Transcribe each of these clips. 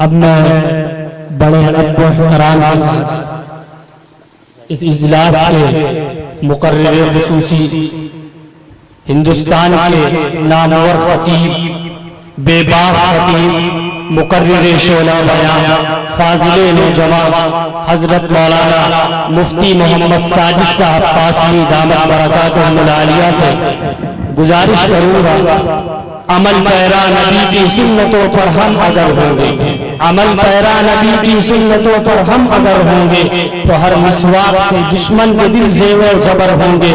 اب میں بڑے ادب و احترام کے ساتھ اس اجلاس کے مقرر خصوصی ہندوستان کے نامور خطیب، بے باک خطیب، مقرر شعلہ بیان، فاضل نوجوان حضرت مولانا مفتی محمد ساجد صاحب قاسمی دامت برکاتہم العالیہ سے گزارش کروں گا، عمل پیرا نبی کی سنتوں پر ہم اگر ہوں گے، عمل پیرا نبی کی سنتوں پر ہم اگر ہوں گے تو ہر مسواک سے دشمن کے دل زیب و زبر ہوں گے۔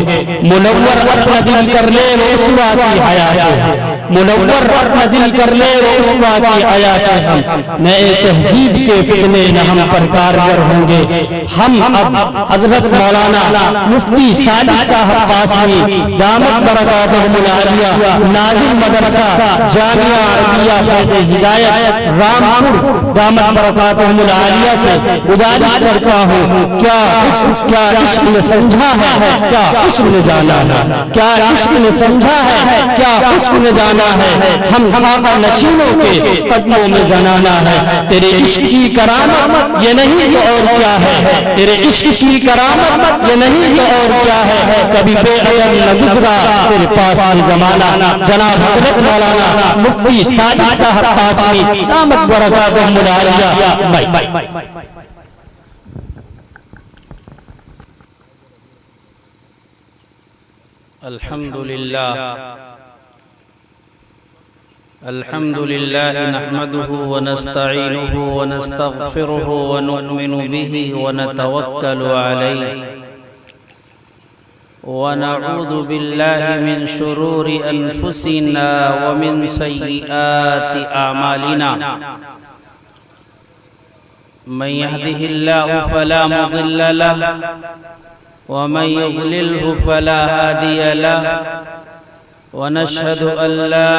منور اپنا دل کر لے رسوا کی حیا سے ہم، منور اپنا دل کر لے رسوا کی حیا سے ہم، نئے تہذیب کے فتنے نہ ہم پر کارگر ہوں گے۔ ہم اب حضرت مولانا مفتی ساجد صاحب قاسمی دامت برکاتہم العالیہ ناظم مدرسہ جامعہ عربیہ فیض ہدایت رامپور دامت برکاتہم العالیہ سے گزارش کرتا ہوں، کیا عشق نے سمجھا ہے، کیا حسن نے جانا ہے، کیا عشق نے سمجھا ہے، کیا حسن نے جانا ہے، ہم خاکہ نشینوں کے قدموں میں زنانا ہے۔ تیرے عشق کی کرامت یہ نہیں تو اور کیا ہے، تیرے عشق کی کرامت یہ نہیں تو اور کیا ہے، کبھی بے ادب نہ گزرا تیرے پاس سے زمانہ۔ جناب حضرت مولانا مفتی ساجد صاحب قاسمی دامت برکاتہم العالیہ۔ الحمد لله نحمده ونستعينه ونستغفره ونؤمن به ونتوكل عليه ونعوذ بالله من شرور أنفسنا ومن سيئات أعمالنا، من يهده الله فلا مضل له ومن يضلله فلا هادي له، ونشهد أن لا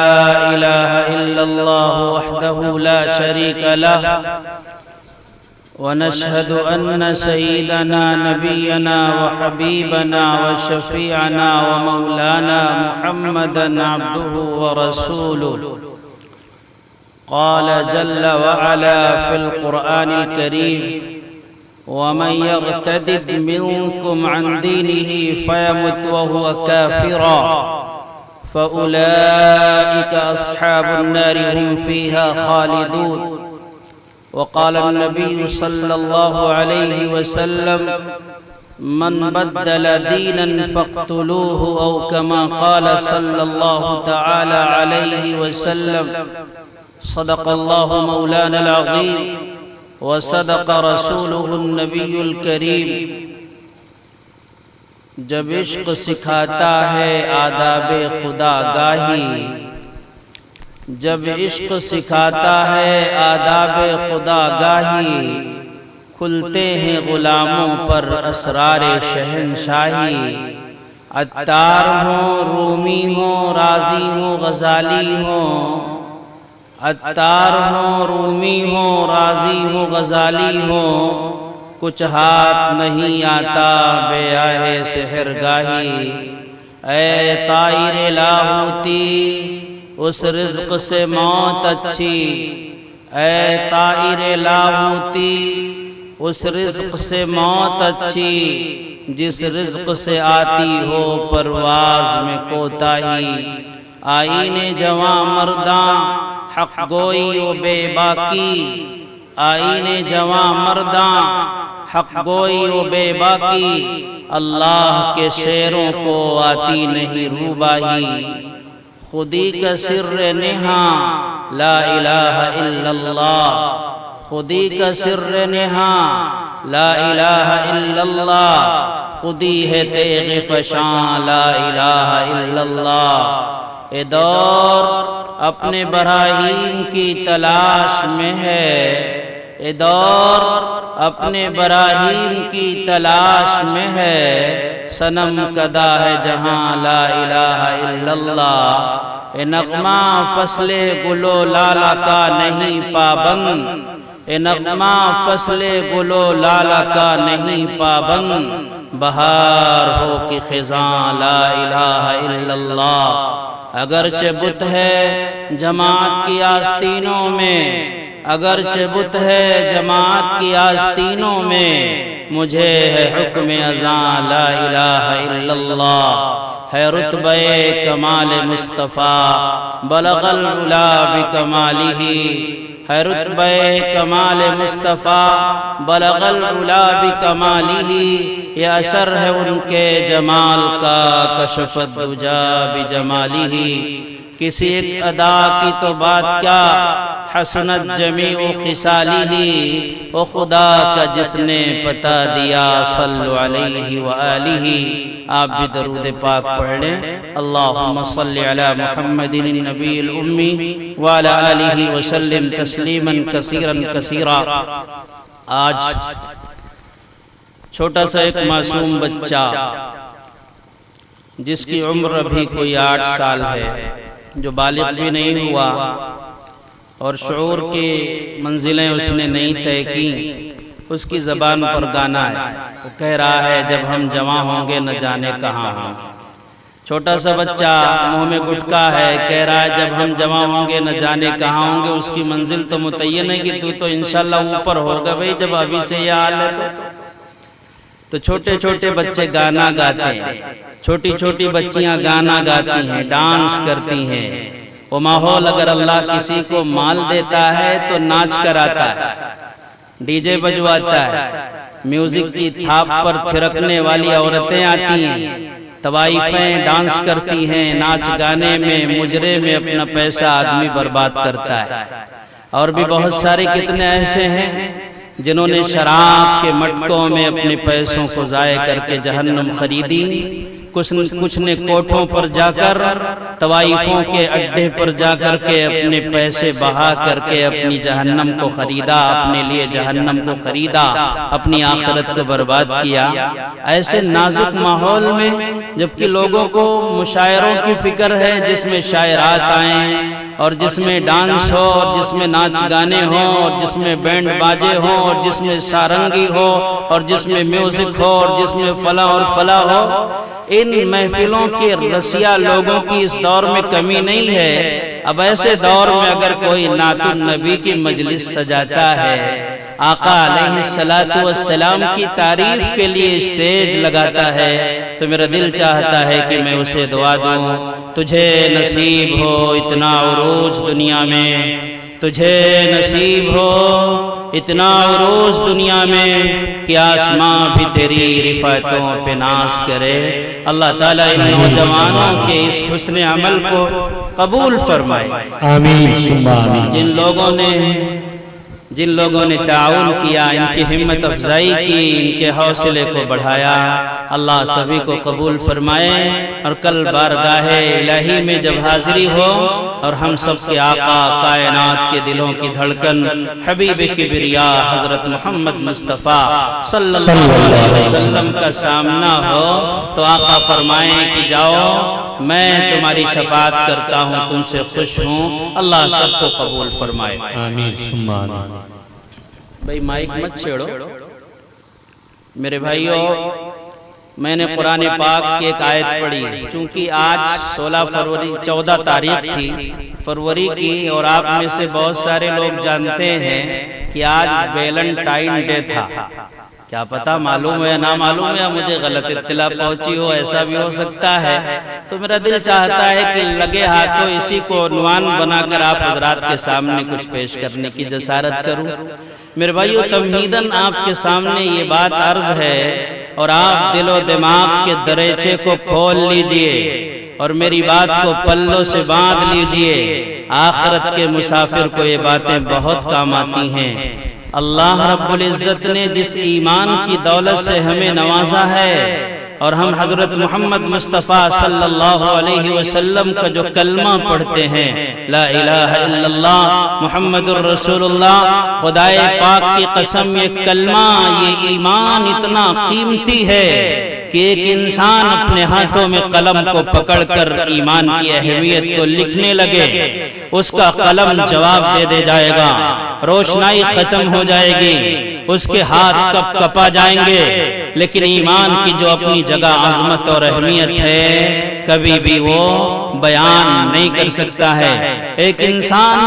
إله إلا الله وحده لا شريك له، ونشهد أن سيدنا نبينا وحبيبنا وشفيعنا ومولانا محمدًا عبده ورسوله، قال جل وعلا في القرآن الكريم: ومن يرتد منكم عن دينه فيمت وهو كافرا فأولئك أصحاب النار هم فيها خالدون۔ وقال النبي صلى الله عليه وسلم: من بدل دينا فاقتلوه، أو كما قال صلى الله تعالى عليه وسلم۔ صدق الله مولانا العظيم وصدق رسوله النبي الكريم۔ جب عشق سکھاتا ہے آداب خدا گاہی، جب عشق سکھاتا ہے آداب خدا گاہی، کھلتے ہیں غلاموں پر اسرار شہنشاہی۔ عطار ہوں، رومی ہوں، رازی ہوں، غزالی ہوں، عطار ہوں، رومی ہوں، رازی ہوں، غزالی ہوں، کچھ ہاتھ نہیں آتا بے آہ سحرگاہی۔ اے طائر لاہوتی اس رزق سے موت اچھی، اے طائر لاہوتی اس رزق سے موت اچھی، جس رزق سے آتی ہو پرواز میں کوتاہی۔ آئین جواں مرداں حق گوئی و بے باکی، آئین جواں مرداں حق گوئی و بے باکی، اللہ کے شیروں کو آتی نہیں روباہی۔ خودی کا سر نہاں لا الہ الا اللہ، خودی کا سر نہاں لا الہ الا اللہ، خودی ہے تیغ فشاں لا الہ الا اللہ۔ اے دور اپنے براہیم کی تلاش میں ہے، اے دور اپنے براہیم کی تلاش میں ہے، صنم کدا ہے جہاں لا الہ الا اللہ۔ اے نغمہ فصل گل و لالا کا نہیں پابند، اے نغمہ فصل گل و لالا کا نہیں پابند، بہار ہو کہ خزاں لا الہ الا اللہ۔ اگرچہ بت ہے جماعت کی آستینوں میں، اگرچہ بت ہے جماعت کی آستینوں میں، مجھے ہے حکم اذاں لا الہ الا اللہ، ہے رتبہ کمال مصطفیٰ بلغ العلا بکمالہ، ہے رتبہ کمال مصطفیٰ بلغ العلا بکمالہ، یہ اثر ہے ان کے جمال کا کشف الدجا بجمالہ، کسی ایک ادا کی تو بات کیا حسنت جمیع خصالہ، وہ خدا کا جس نے پتا دیا صلو علیہ وآلہ۔ آپ بھی درود پاک پڑھ لیں، اللہم صلی علی محمد النبی الامی وعلی آلہ وسلم تسلیما کثیرا کثیرا۔ آج چھوٹا سا ایک معصوم بچہ جس کی عمر ابھی کوئی 8 سال ہے، جو بالغ بھی نہیں ہوا اور شعور کی منزلیں اس نے نہیں طے کی، اس کی زبان پر گانا ہے، وہ کہہ رہا ہے جب ہم جوان ہوں گے نہ جانے کہاں ہوں گے۔ چھوٹا سا بچہ منہ میں گٹکا ہے، کہہ رہا ہے جب ہم جوان ہوں گے نہ جانے کہاں ہوں گے۔ اس کی منزل تو متعین ہے کہ تو انشاءاللہ اوپر ہوگا بھئی، جب ابھی سے یہ حال ہے تو چھوٹے چھوٹے بچے گانا گاتے ہیں، چھوٹی چھوٹی بچیاں گانا گاتی ہیں، ڈانس کرتی ہیں۔ وہ ماحول اگر اللہ کسی کو مال دیتا ہے تو ناچ کر آتا ہے، ڈی جے بجواتا ہے، میوزک کی تھاپ پر تھرکنے والی عورتیں آتی ہیں، طوائفیں ڈانس کرتی ہیں، ناچ گانے میں مجرے میں اپنا پیسہ آدمی برباد کرتا ہے۔ اور بھی بہت سارے کتنے ایسے ہیں جنہوں نے شراب کے مٹکوں میں اپنے پیسوں کو ضائع کر کے جہنم خریدی، کچھ نے کوٹھوں پر جا کر، طوائفوں کے اڈے پر جا کر کے اپنے پیسے بہا کر کے اپنی جہنم کو خریدا، اپنے لیے جہنم کو خریدا، اپنی آخرت کو برباد کیا۔ ایسے نازک ماحول میں جبکہ لوگوں کو مشاعروں کی فکر ہے جس میں شاعرات آئیں اور جس میں ڈانس ہو اور جس میں ناچ گانے ہوں اور جس میں بینڈ باجے ہوں اور جس میں سارنگی ہو اور جس میں میوزک ہو اور جس میں فلاں اور فلاں ہو، ان محفلوں کے رسیا لوگوں کی اس دور میں کمی نہیں ہے۔ اب ایسے دور میں اگر کوئی نعت النبی کی مجلس سجاتا ہے، آقا علیہ السلام کی تعریف کے لیے اسٹیج لگاتا ہے، تو میرا دل چاہتا ہے کہ میں اسے دعا دوں، تجھے نصیب ہو اتنا عروج دنیا میں، تجھے نصیب ہو اتنا عروج دنیا میں کہ آسماں بھی تیری رفعتوں پہ ناز کرے۔ اللہ تعالیٰ ان نوجوانوں کے اس حسن عمل کو قبول فرمائے، آمین ثم آمین۔ جن لوگوں نے تعاون کیا، ان کی ہمت افزائی کی، ان کے حوصلے کو بڑھایا، اللہ سبھی کو قبول فرمائے۔ اور کل بارگاہ الہی میں جب حاضری ہو اور ہم سب کے آقا کائنات کے دلوں کی دھڑکن حبیب کبریا حضرت محمد مصطفیٰ صلی اللہ علیہ وسلم کا سامنا ہو، تو آقا فرمائیں کہ جاؤ میں تمہاری شفاعت کرتا ہوں، تم سے خوش ہوں۔ اللہ سب کو قبول فرمائے، آمین ثم آمین۔ بھئی مائک مت چھیڑو میرے بھائیوں۔ میں نے قرآن پاک کی ایک آیت پڑھی ہے، چونکہ آج 14 تاریخ تھی فروری کی، اور آپ میں سے بہت سارے لوگ جانتے ہیں کہ آج ویلنٹائن ڈے تھا۔ کیا پتا معلوم ہے یا نہ معلوم ہے، مجھے غلط اطلاع پہنچی ہو، ایسا بھی ہو سکتا ہے۔ تو میرا دل چاہتا ہے کہ لگے ہاتھوں اسی کو عنوان بنا کر آپ حضرات کے سامنے کچھ پیش کرنے کی جسارت کروں۔ میرے بھائیو، تمہیداً آپ کے سامنے یہ بات عرض ہے، اور آپ دل و دماغ کے دریچے کو کھول لیجئے اور میری بات کو پلوں سے باندھ لیجئے۔ آخرت کے مسافر کو یہ باتیں بہت کام آتی ہیں۔ اللہ رب العزت نے جس ایمان کی دولت سے ہمیں نوازا ہے، اور ہم حضرت محمد مصطفیٰ صلی اللہ علیہ وسلم کا جو کلمہ پڑھتے ہیں، لا الہ الا اللہ محمد الرسول اللہ، خدائے پاک کی قسم یہ کلمہ، یہ ایمان اتنا قیمتی ہے کہ ایک انسان اپنے ہاتھوں میں قلم کو پکڑ کر ایمان کی اہمیت کو لکھنے لگے، اس کا قلم جواب دے جائے گا، روشنائی ختم ہو جائے گی، اس کے ہاتھ کپ کپا جائیں گے، لیکن ایمان کی جو اپنی جگہ عظمت اور اہمیت ہے کبھی بھی وہ بیان نہیں کر سکتا ہے۔ ایک انسان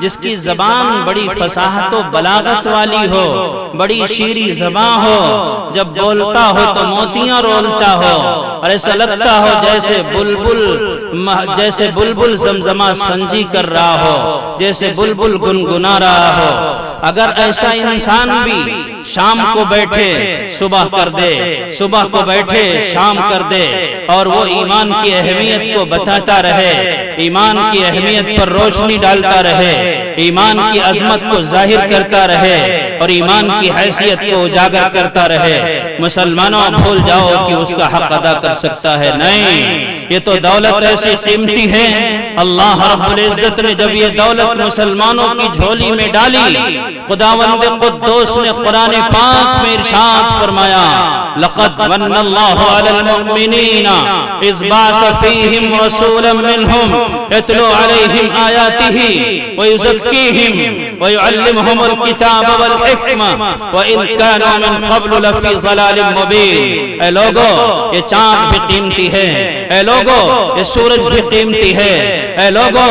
جس کی زبان بڑی فصاحت و بلاغت والی ہو، بڑی شیریں زبان ہو، جب بولتا ہو تو موتیاں رولتا ہو اور ایسا لگتا ہو جیسے بلبل زمزمہ سنجی کر رہا ہو، جیسے بلبل گنگنا رہا ہو۔ اگر ایسا انسان بھی شام کو بیٹھے صبح کر دے، صبح کو بیٹھے شام کر دے، اور وہ ایمان کی اہمیت کو بتاتا رہے، ایمان کی اہمیت پر روشنی ڈالتا رہے، ایمان کی عظمت کو ظاہر کرتا رہے اور ایمان کی حیثیت کو اجاگر کرتا رہے، مسلمانوں بھول جاؤ کہ اس کا حق ادا کر سکتا ہے؟ نہیں، یہ تو دولت ایسی قیمتی ہے، اللہ رب العزت نے جب یہ دولت مسلمانوں کی جھولی میں ڈالی، خداوند قدوس نے قرآن پاک میں ارشاد فرمایا، لقد من اللہ علی المؤمنین اذ بعث فیہم رسولا منہم یتلو علیہم آیاتہ ویزکیہم ویعلمہم الکتاب والحکمہ وإن کانوا من قبل لفی ضلال مبین۔ اے لوگو، یہ چاند بھی قیمتی ہے، اے لوگو یہ سورج بھی قیمتی ہے، اے لوگو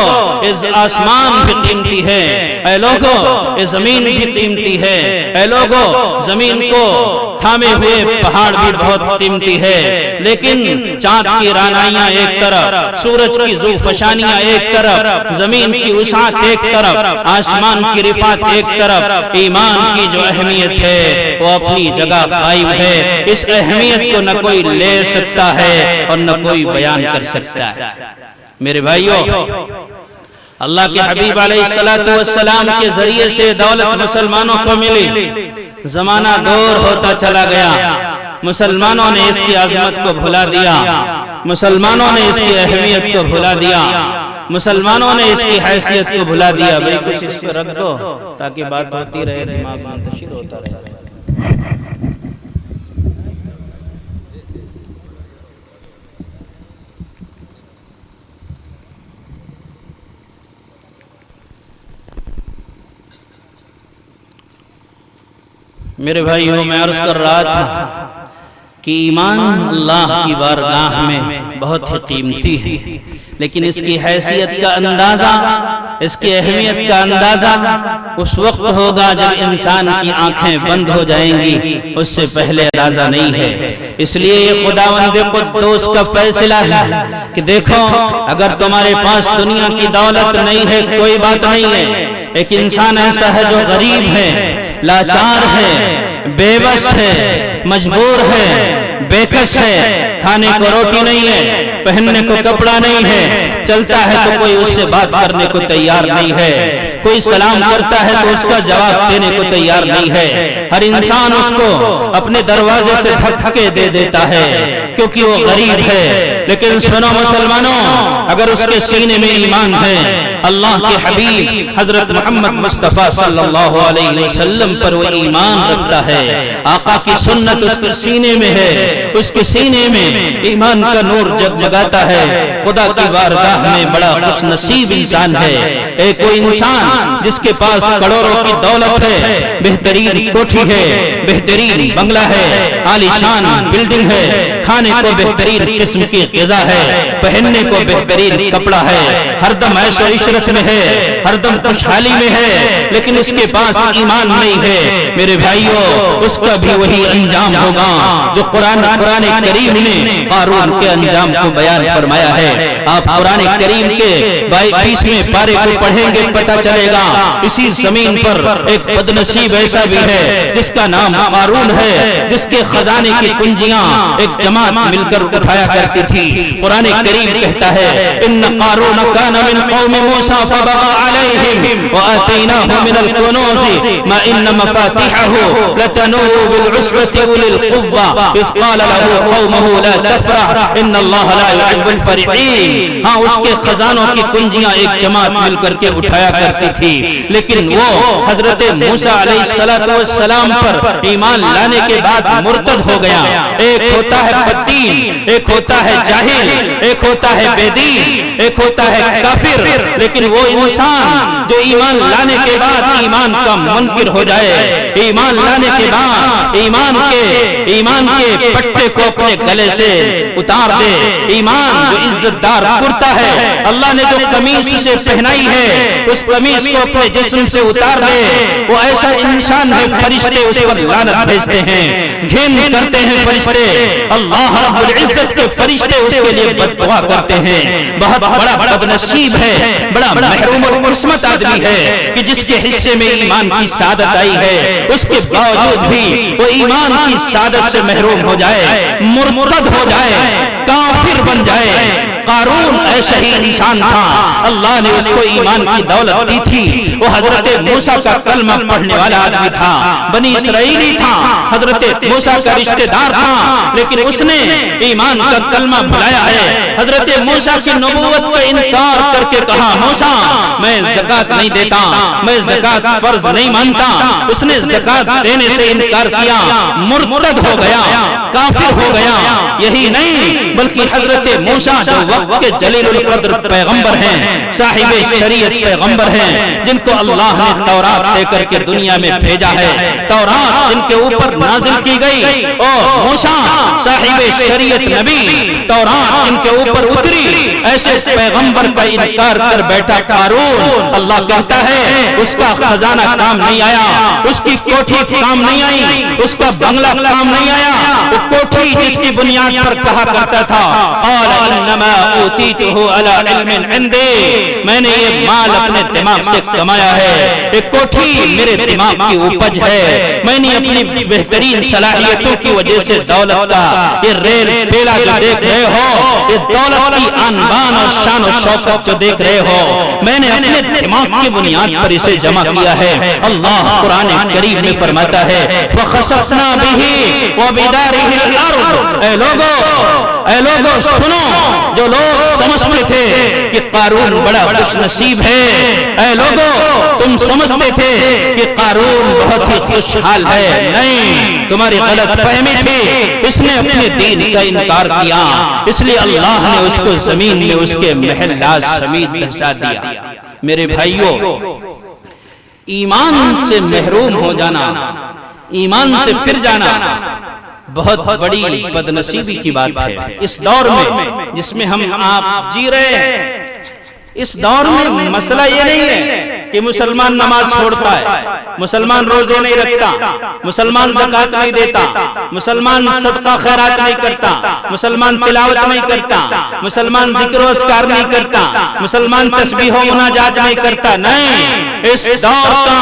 اس آسمان بھی قیمتی ہے، اے لوگو یہ زمین بھی قیمتی ہے، اے لوگو زمین کو تھامے ہوئے پہاڑ بھی بہت قیمتی ہے، لیکن چاند کی رانائیاں ایک طرف، سورج کی ذوفشانیاں ایک طرف، زمین کی وسعت ایک طرف، آسمان کی رفعت ایک طرف، ایمان کی جو اہمیت ہے وہ اپنی جگہ قائم ہے۔ اس اہمیت کو نہ کوئی لے سکتا ہے اور نہ کوئی بیان کر سکتا ہے۔ میرے بھائیوں، اللہ کے حبیب علیہ السلام کے ذریعے سے دولت مسلمانوں کو ملی، زمانہ دور ہوتا چلا گیا، مسلمانوں نے اس کی عظمت کو بھلا دیا، مسلمانوں نے اس کی اہمیت کو بھلا دیا، مسلمانوں نے اس کی حیثیت کو بھلا دیا۔ بھئی کچھ اس کو رکھ دو تاکہ بات ہوتی رہے، دماغ منتشر ہوتا رہے۔ میرے بھائیوں، میں عرض کر رہا تھا کہ ایمان اللہ کی بارگاہ میں بہت ہی قیمتی ہے، لیکن اس کی حیثیت کا اندازہ، اس کی اہمیت کا اندازہ اس وقت ہوگا جب انسان کی آنکھیں بند ہو جائیں گی، اس سے پہلے اندازہ نہیں ہے۔ اس لیے یہ خداوند قدوس کا فیصلہ ہے کہ دیکھو، اگر تمہارے پاس دنیا کی دولت نہیں ہے کوئی بات نہیں ہے، ایک انسان ایسا ہے جو غریب ہے، لاچار ہے، بے بس ہے، مجبور ہے، بے کس ہے، کھانے کو روٹی نہیں ہے، پہننے کو کپڑا نہیں ہے، چلتا ہے تو کوئی اس سے بات کرنے کو تیار نہیں ہے، کوئی سلام کرتا ہے تو اس کا جواب دینے کو تیار نہیں ہے، ہر انسان اس کو اپنے دروازے سے دھکے دے دیتا ہے کیونکہ وہ غریب ہے۔ لیکن سنو مسلمانوں، اگر اس کے سینے میں ایمان ہے، اللہ کے حبیب حضرت محمد مصطفیٰ صلی اللہ علیہ وسلم پر وہ ایمان رکھتا ہے، آقا کی سنت اس کے سینے میں ہے، اس کے سینے میں ایمان کا نور جگمگاتا ہے، خدا کی بارگاہ میں بڑا خوش نصیب انسان ہے۔ ایک کوئی انسان جس کے پاس کروڑوں کی دولت ہے، بہترین کوٹھی ہے، بہترین بنگلہ ہے، عالی شان بلڈنگ ہے، کھانے کو بہترین قسم کی غذا ہے، پہننے کو بہترین کپڑا ہے، ہر دم عیش و عشرت میں ہے، ہر دم خوشحالی میں ہے، لیکن اس کے پاس ایمان نہیں ہے، میرے بھائیوں اس کا بھی وہی انجام ہوگا جو قرآن کریم نے قارون کے انجام کو بیان فرمایا ہے۔ آپ قرآن کریم کے 22ویں پارے کو پڑھیں گے پتہ چلے گا، اسی زمین پر ایک بدنصیب ایسا بھی ہے جس کا نام قارون ہے، جس کے خزانے کی کنجیاں ایک جماعت مل کر اٹھایا کرتی تھی۔ قرآن کریم کہتا ہے، ان قارون کان من قوم موسیٰ فبغى علیہم وآتیناہ من الکنوز ما ان مفاتیحہ لتنوء بالعصبة اولي القوة اذ قال له قومه لا تفرح ان اللہ لا يحب الفرحین۔ ہاں، اس کے خزانوں کی کنجیاں ایک جماعت مل کر کے اٹھایا کرتی تھی، لیکن وہ حضرت موسیٰ علیہ السلام پر ایمان لانے کے بعد مرتد ہو گیا۔ ایک ہوتا ہے بدین، ایک ہوتا ہے جاہل، ایک ہوتا ہے بے دین، ایک ہوتا ہے کافر، لیکن وہ انسان جو ایمان لانے کے بعد ایمان کا منکر ہو جائے، ایمان لانے کے بعد ایمان کے پٹے کو اپنے گلے سے اتار دے، ایمان جو عزت دار کرتا ہے، اللہ نے جو قمیص اسے پہنائی ہے اس قمیص کو اپنے جسم سے اتار دے، وہ ایسا انسان ہے فرشتے اس پر لعنت بھیجتے ہیں، گھن کرتے ہیں فرشتے، اللہ رب العزت کے فرشتے اس کے لیے بد دعا کرتے ہیں۔ بہت بڑا بد نصیب ہے، بڑا محروم اور قسمت آدمی ہے کہ جس کے حصے میں ایمان کی سعادت آئی ہے، اس کے باوجود بھی وہ ایمان کی سعادت سے محروم ہو جائے، مرتد ہو جائے، کافر بن جائے۔ قارون ایسا ہی انسان تھا، اللہ نے اس کو ایمان کی دولت دی تھی، وہ حضرت موسیٰ کا کلمہ پڑھنے والا آدمی تھا، بنی اسرائیلی تھا، حضرت موسیٰ کا رشتہ دار تھا، لیکن اس نے ایمان کا کلمہ بلایا ہے، حضرت موسیٰ کی نبوت کا انکار کر کے کہا موسیٰ میں زکوٰۃ نہیں دیتا، میں زکوٰۃ فرض نہیں مانتا، اس نے زکوٰۃ دینے سے انکار کیا، مرتد ہو گیا، کافر ہو گیا۔ یہی نہیں بلکہ حضرت موسیٰ جو وقت کے جلیل القدر پیغمبر ہیں، صاحب شریعت پیغمبر ہیں، جن کو اللہ نے تورات دے کر کے دنیا میں بھیجا ہے، تورات جن کے اوپر نازل کی گئی، اور موسیٰ صاحب شریعت نبی، تورات جن کے اوپر اتری، ایسے پیغمبر کا انکار کر بیٹھا قارون۔ اللہ کہتا ہے اس کا خزانہ کام نہیں آیا، اس کی کوٹھی کام نہیں آئی، اس کا بنگلہ کام نہیں آیا، وہ کوٹھی جس کی بنیاد پر کہا کرتا تھا قال انما اوتیتہ علی علم عندی، میں نے یہ مال اپنے دماغ سے کمایا ہے، یہ کوٹھی میرے دماغ کی اپج ہے، میں نے اپنی بہترین صلاحیتوں کی وجہ سے دولت کا یہ ریل پیلا جو دیکھ رہے ہو، یہ دولت کی آنبان اور شان و شوکت جو دیکھ رہے ہو، میں نے اپنے دماغ کی بنیاد پر اسے جمع کیا ہے۔ اللہ قرآن کریم میں فرماتا ہے فَخَسَفْنَا بِهِ وَبِدَارِهِ الْأَرْضِ، اے لوگو سنو، جو لوگ سمجھتے تھے کہ قارون بڑا خوش نصیب ہے، اے لوگو تم سمجھتے تھے کہ قارون بہت ہی خوشحال ہے، نہیں، تمہاری غلط فہمی تھی، اس نے اپنے دین کا انکار کیا، اس لیے اللہ نے اس کو زمین میں اس کے محلات سمیت دھسا دیا۔ میرے بھائیوں، ایمان سے محروم ہو جانا، ایمان سے پھر جانا بہت بڑی بدنصیبی کی بات ہے۔ اس دور میں جس میں ہم آپ جی رہے ہیں، اس دور میں مسئلہ یہ نہیں ہے کہ مسلمان نماز چھوڑتا ہے، مسلمان روزے نہیں رکھتا، مسلمان زکوٰۃ نہیں دیتا، مسلمان صدقہ خیرات نہیں کرتا، مسلمان تلاوت نہیں کرتا، مسلمان ذکر و اذکار نہیں کرتا، مسلمان تسبیح و مناجات نہیں کرتا۔ نہیں، اس دور کا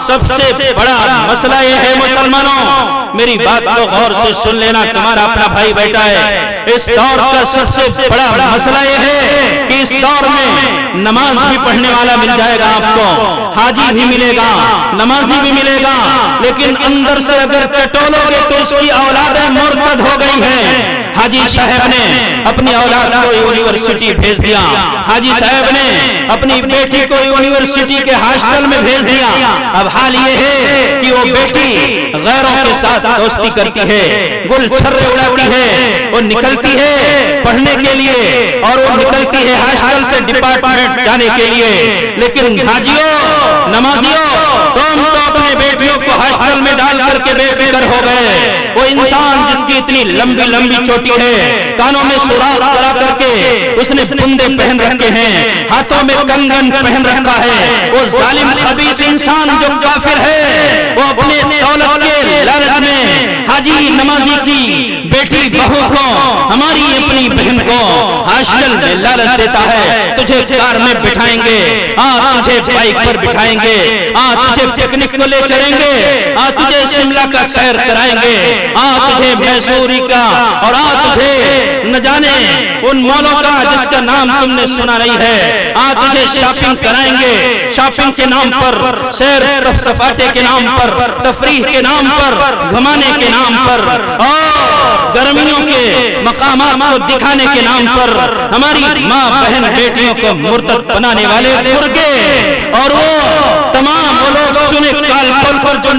سب سے بڑا مسئلہ یہ ہے مسلمانوں، میری بات کو غور سے سن لینا، تمہارا اپنا بھائی بیٹھا ہے، اس دور کا سب سے بڑا مسئلہ یہ ہے کہ اس دور میں نماز بھی پڑھنے والا مل جائے گا آپ کو، حاجی بھی ملے گا، نمازی بھی ملے گا، لیکن اندر سے اگر ٹٹولو گے تو اس کی اولادیں مرتد ہو گئی ہیں۔ حاجی صاحب نے اپنی اولاد کو یونیورسٹی بھیج دیا، حاجی صاحب نے اپنی بیٹی کو یونیورسٹی کے ہاسٹل میں بھیج دیا، اب حال یہ ہے کہ وہ بیٹی غیروں کے ساتھ دوستی کرتی ہے، گل چھرے اڑاتی ہے، وہ نکلتی ہے پڑھنے کے لیے اور وہ نکلتی ہے ہاسٹل سے ڈپارٹمنٹ جانے کے لیے، لیکن حاجیوں، نمازیوں، تم تو اپنے بیٹیوں کو ہاسٹل میں ڈال کر کے بے فکر ہو گئے۔ وہ انسان جس کی اتنی لمبی لمبی چوٹی ہے، کانوں میں سوراخ کرا کر کے اس نے بندے پہن رکھے ہیں، ہاتھوں میں کنگن پہن رکھا ہے، وہ ظالم خبیث انسان جو کافر ہے، وہ اپنے دولت کے لالچ میں حاجی نمازی کی بیٹی بہو کو، ہماری اپنی بہن کو ہاسٹل میں لالچ دیتا ہے، تجھے کار میں بٹھائیں گے، تجھے بائک پر بٹھائیں گے، تجھے پکنک کو لے چلیں گے، تجھے شملہ کا سیر کرائیں گے، تجھے میسوری کا، اور تجھے نہ جانے ان مالوں کا جس کا نام تم نے سنا نہیں ہے، تجھے شاپنگ کرائیں گے، شاپنگ کے نام پر، سیر سپاٹے کے نام پر، تفریح کے نام پر، گھمانے کے نام پر، اور گرمیوں کے مقامات کو دکھانے کے نام پر ہماری ماں بہن بیٹیوں کو مرتد بنانے والے گرگے اور وہ تمام وہ لوگ سنے کال پل پر جو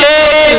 1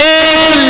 1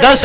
10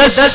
10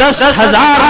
10,000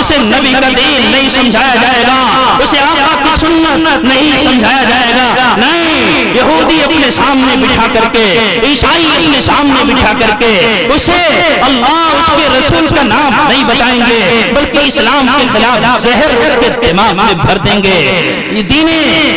اسے نبی کا دین نہیں سمجھایا جائے گا، اسے آقا کی سنت نہیں سمجھایا جائے گا۔ نہیں، یہودی اپنے سامنے بٹھا کر کے، عیسائی اپنے سامنے بٹھا کر کے اسے اللہ اس کے رسول کا نام نہیں بتائیں گے، بلکہ اسلام کے خلاف زہر اس کے دماغ میں بھر دیں گے، دین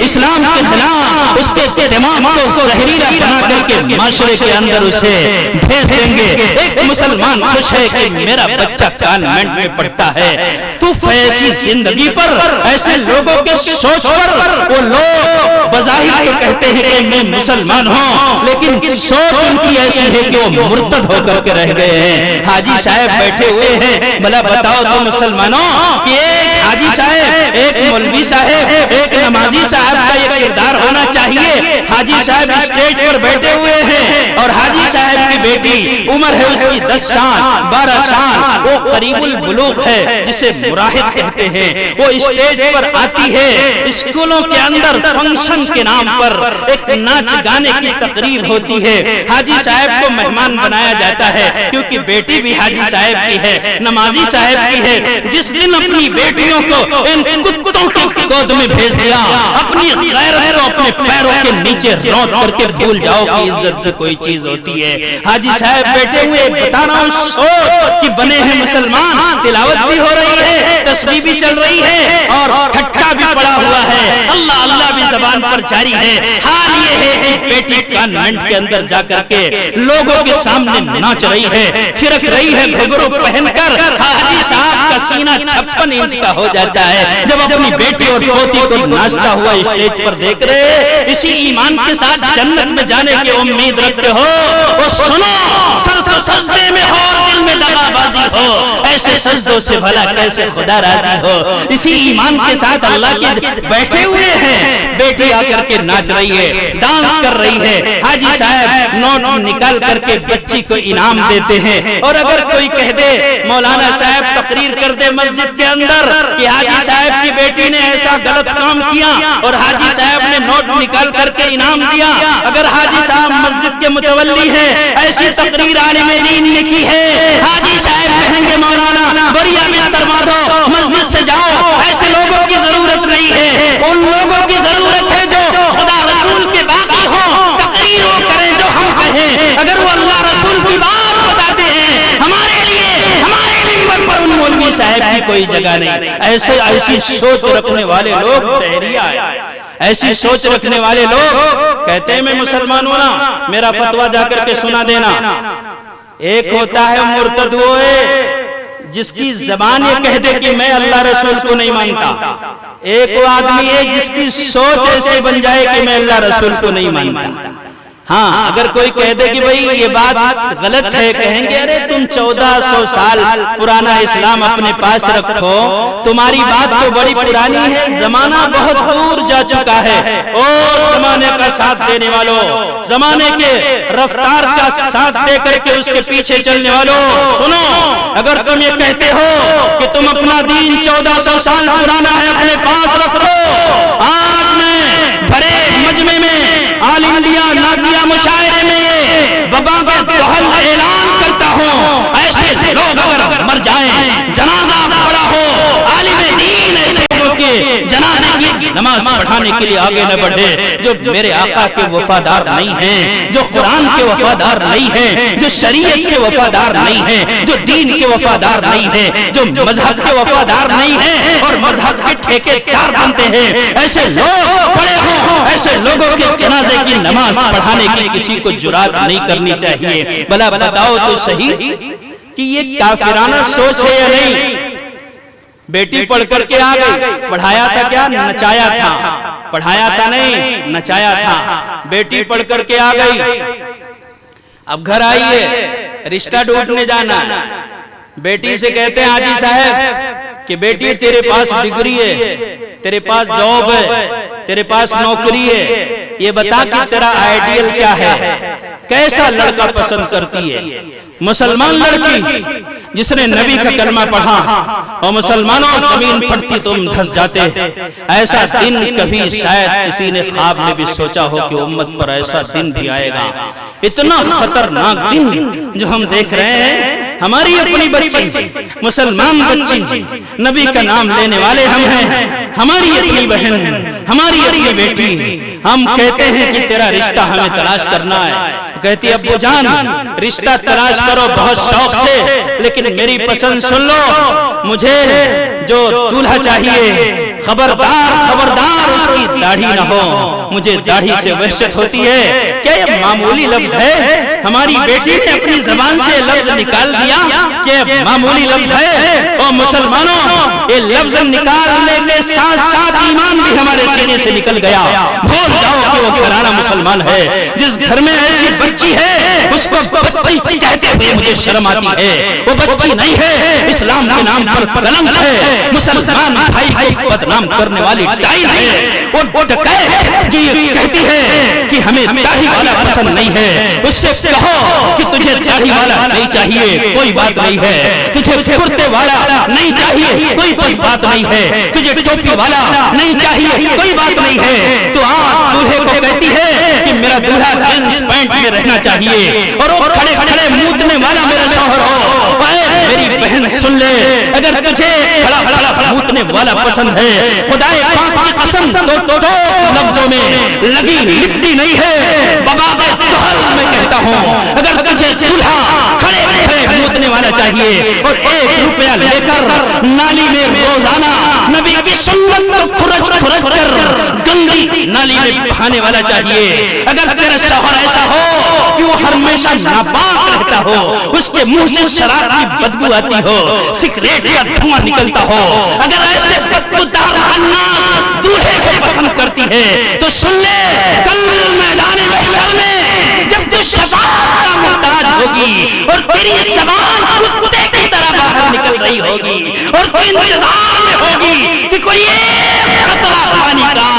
اسلام کے خلاف اس کے دماغ کو زہریلا بنا کر کے معاشرے کے اندر اسے بھیج دیں گے۔ ایک مسلمان خوش ہے کہ میرا بچہ کانوینٹ میں پڑھتا ہے، تو ایسی زندگی پر، ایسے لوگوں کے سوچ پر وہ لوگ بظاہر تو کہتے ہیں کہ میں مسلمان ہوں، لیکن سوچ ان کی ایسی ہے کہ وہ مرتد ہو کر کے رہ گئے ہیں۔ حاجی صاحب بیٹھے ہوئے ہیں، بھلا بتاؤ تو مسلمانوں کہ ایک حاجی صاحب، ایک مولوی صاحب، ایک نمازی صاحب کا یہ کردار ہونا چاہیے۔ حاجی صاحب اسٹیج پر بیٹھے ہوئے ہیں اور حاجی صاحب کی بیٹی عمر ہے اس کی 10 سال 12 سال، وہ قریب البلوغ ہے جسے مراہد کہتے ہیں، وہ اسٹیج پر آتی ہے۔ اسکولوں کے اندر فنکشن کے نام پر ایک ناچ گانے کی تقریب ہوتی ہے، حاجی صاحب کو مہمان بنایا جاتا ہے کیونکہ بیٹی بھی حاجی صاحب کی ہے، نمازی صاحب کی ہے۔ جس دن اپنی بیٹیوں کو ان کتوں کی گود میں بھیج دیا، اپنی غیرت کو اپنے پیروں کے نیچے روت کر کے بھول جاؤ کہ عزت بھی کوئی چیز ہوتی ہے۔ حاجی صاحب بیٹھے ہوئے بتا رہا ہوں سوچ کہ بنے ہیں مسلمان، تلاوت بھی ہو رہی ہے، تسبیح بھی چل رہی ہے اور ٹھٹا بھی پڑا ہوا ہے، اللہ اللہ بھی زبان پر جاری ہے۔ حال یہ ہے کہ بیٹی کانوینٹ کے اندر جا کر کے لوگوں کے سامنے ناچ رہی ہے، پھرک رہی ہے گھگرو پہن کر۔ حاجی صاحب کا سینہ 56 انچ کا ہو جاتا ہے جب اپنی بیٹی اور پوتی کو ناچتا ہوا اسٹیج پر دیکھ رہے۔ اسی ایمان کے ساتھ جنت میں جانے کی امید رکھتے ہو، وہ سنو، سر تو سجدے میں ہو اور دل میں دغا بازی ہو، ایسے سجدوں سے بھلا کیسے خدا راضی ہو۔ اسی ایمان کے ساتھ اللہ کے بیٹھے ہوئے ہیں، بیٹی آ کر کے ناچ رہی ہے، ڈانس کر رہی ہے، حاجی صاحب نوٹ نکال کر کے بچی کو انعام دیتے ہیں۔ اور اگر کوئی کہہ دے، مولانا صاحب تقریر کر دے مسجد کے اندر کہ حاجی صاحب کی بیٹی نے ایسا غلط کام کیا اور حاجی صاحب نے نوٹ نکال کر کے انعام دیا، اگر حاجی صاحب مسجد کے متولی ہے، ایسی تقریر عالم دین نے کی ہے، حاجی صاحب کہیں گے مولانا بڑھیا بستر باندھو، مسجد سے جاؤ۔ ایسے لوگوں کی ضرورت نہیں ہے، ان لوگوں کی ضرورت ہے جو خدا رسول کے باقی ہوں، تقریر وہ کریں جو ہم کہیں۔ اگر وہ اللہ رسول کی بات بتاتے ہیں، ہمارے لیے ہمارے منبر پر ان مولوی صاحب کی کوئی جگہ نہیں۔ ایسی سوچ رکھنے والے لوگ تحریہ ہے، ایسی سوچ رکھنے والے لوگ کہتے ہیں میں مسلمان ہوں نا، میرا فتویٰ جا کر کے سنا دینا۔ ایک ہوتا ہے مرتد ہوئے جس کی زبان یہ کہہ دے کہ میں اللہ رسول کو نہیں مانتا، ایک وہ آدمی ہے جس کی سوچ ایسے بن جائے کہ میں اللہ رسول کو نہیں مانتا۔ ہاں، اگر کوئی کہہ دے کہ بھئی یہ بات غلط ہے، کہیں گے ارے تم 1400 سال پرانا اسلام اپنے پاس رکھو، تمہاری بات تو بڑی پرانی ہے، زمانہ بہت دور جا چکا ہے۔ اور زمانے کا ساتھ دینے والوں، زمانے کے رفتار کا ساتھ دے کر کے اس کے پیچھے چلنے والوں، سنو، اگر تم یہ کہتے ہو کہ تم اپنا دین 1400 سال پرانا ہے اپنے پاس رکھو، آج میں بھرے مجمع میں آل انڈیا نادیہ مشاعرے میں بابا کا دہل اعلان کرتا ہوں، ایسے لوگ اگر مر جائیں، جنازہ پڑا ہو، عالم دین ایسے لوگ کے جنازے کی نماز پڑھانے کے لیے آگے نہ بڑھے، جو میرے آقا کے وفادار نہیں ہیں، جو قرآن کے وفادار نہیں ہیں، جو شریعت کے وفادار نہیں ہیں، جو دین کے وفادار نہیں ہیں، جو مذہب کے وفادار نہیں ہیں اور مذہب کے ٹھیکے دار بنتے ہیں، ایسے لوگ پڑے ہوں، ایسے لوگوں کے جنازے کی نماز پڑھانے کی کسی کو جرات نہیں کرنی چاہیے۔ بھلا بتاؤ تو صحیح کہ یہ کافرانہ سوچ ہے یا نہیں؟ بیٹی پڑھ کر کے آ گئی، پڑھایا تھا کیا؟ نچایا تھا، پڑھایا تھا نہیں، نچایا تھا۔ بیٹی پڑھ کر کے آ گئی، اب گھر آئی ہے، رشتہ ڈھونڈنے جانا ہے، بیٹی سے کہتے ہیں حاجی صاحب کہ بیٹی تیرے پاس ڈگری ہے، تیرے پاس جاب ہے، تیرے پاس نوکری ہے، یہ بتا کہ تیرا آئیڈیل کیا ہے، کیسا لڑکا پسند کرتی ہے؟ مسلمان لڑکی جس نے نبی کا کلمہ پڑھا، اور مسلمانوں زمین پھٹتی تم دھس جاتے، ایسا دن کبھی شاید کسی نے خواب میں بھی سوچا ہو کہ امت پر ایسا دن بھی آئے گا۔ اتنا خطرناک دن جو ہم دیکھ رہے ہیں، ہماری اپنی بچی مسلمان بچی نبی کا نام لینے والے ہم ہیں، ہماری اپنی بہن، ہماری اپنی بیٹی، ہم کہتے ہیں کہ تیرا رشتہ ہمیں تلاش کرنا ہے، کہتی ابو جان رشتہ تلاش کرو بہت شوق سے، لیکن میری پسند سن لو، مجھے جو دولہا چاہیے خبردار خبردار اس کی داڑھی نہ ہو، مجھے داڑھی سے وحشت ہوتی ہے۔ کیا یہ معمولی لفظ ہے؟ ہماری بیٹی نے اپنی زبان سے لفظ نکال دیا کہ معمولی لفظ ہے۔ او مسلمانوں، یہ لفظ نکالنے کے ساتھ ساتھ ایمان بھی ہمارے سینے سے نکل گیا۔ بھول جاؤ کہ وہ گھرانہ مسلمان ہے۔ جس گھر میں ایسی بچی ہے اس کو بچی کہتے ہوئے مجھے شرم آتی ہے، وہ بچی نہیں ہے، اسلام کے نام پر کلنک ہے، مسلمان بھائی کو بدنام کرنے والی ڈائن ہے۔ وہ ڈکیت یہ کہتی ہے کہ ہمیں داڑھی والا پسند نہیں ہے، اس سے کہو کہ تجھے داڑھی والا نہیں چاہیے، کوئی بات نہیں ہے، تجھے کرتے والا نہیں چاہیے، کوئی بات نہیں ہے، تجھے ٹوپی والا نہیں چاہیے، کوئی بات نہیں ہے۔ تو آج دولہے کو کہتی ہے کہ میرا دولہا جینس پینٹ میں رہنا چاہیے اور وہ کھڑے کھڑے موتنے والا میرا شوہر ہو۔ میری بہن سن لے، اگر تجھے کھڑا کھڑا موتنے والا پسند ہے، خدائے پاک کی قسم دو لفظوں میں لگی لپٹی نہیں ہے، بابا دہل میں کہتا ہوں، اگر تجھے دولہا کھڑے کھڑے موتنے والا چاہیے اور 1 روپیہ لے کر نالی میں روزانہ نبی کی سنت کو کھرچ کھرچ کر گندی نالی میں بہانے والا چاہیے، اگر تیرا شوہر ایسا ہو کہ وہ ہمیشہ ناپاک رہتا ہو، اس کے منہ سے شراب کی بدبو آتی ہو، سگریٹ کا دھواں نکلتا ہو، اگر ایسے بدبودار الناس دولہے کو پسند کرتی ہے تو سن لے، کل میدان محشر میں جب تو شفاعت کا محتاج ہوگی اور تیری زبان کتے کی طرح باہر نکل رہی ہوگی اور تو انتظار میں ہوگی کہ کوئی ایک قطرہ پانی کا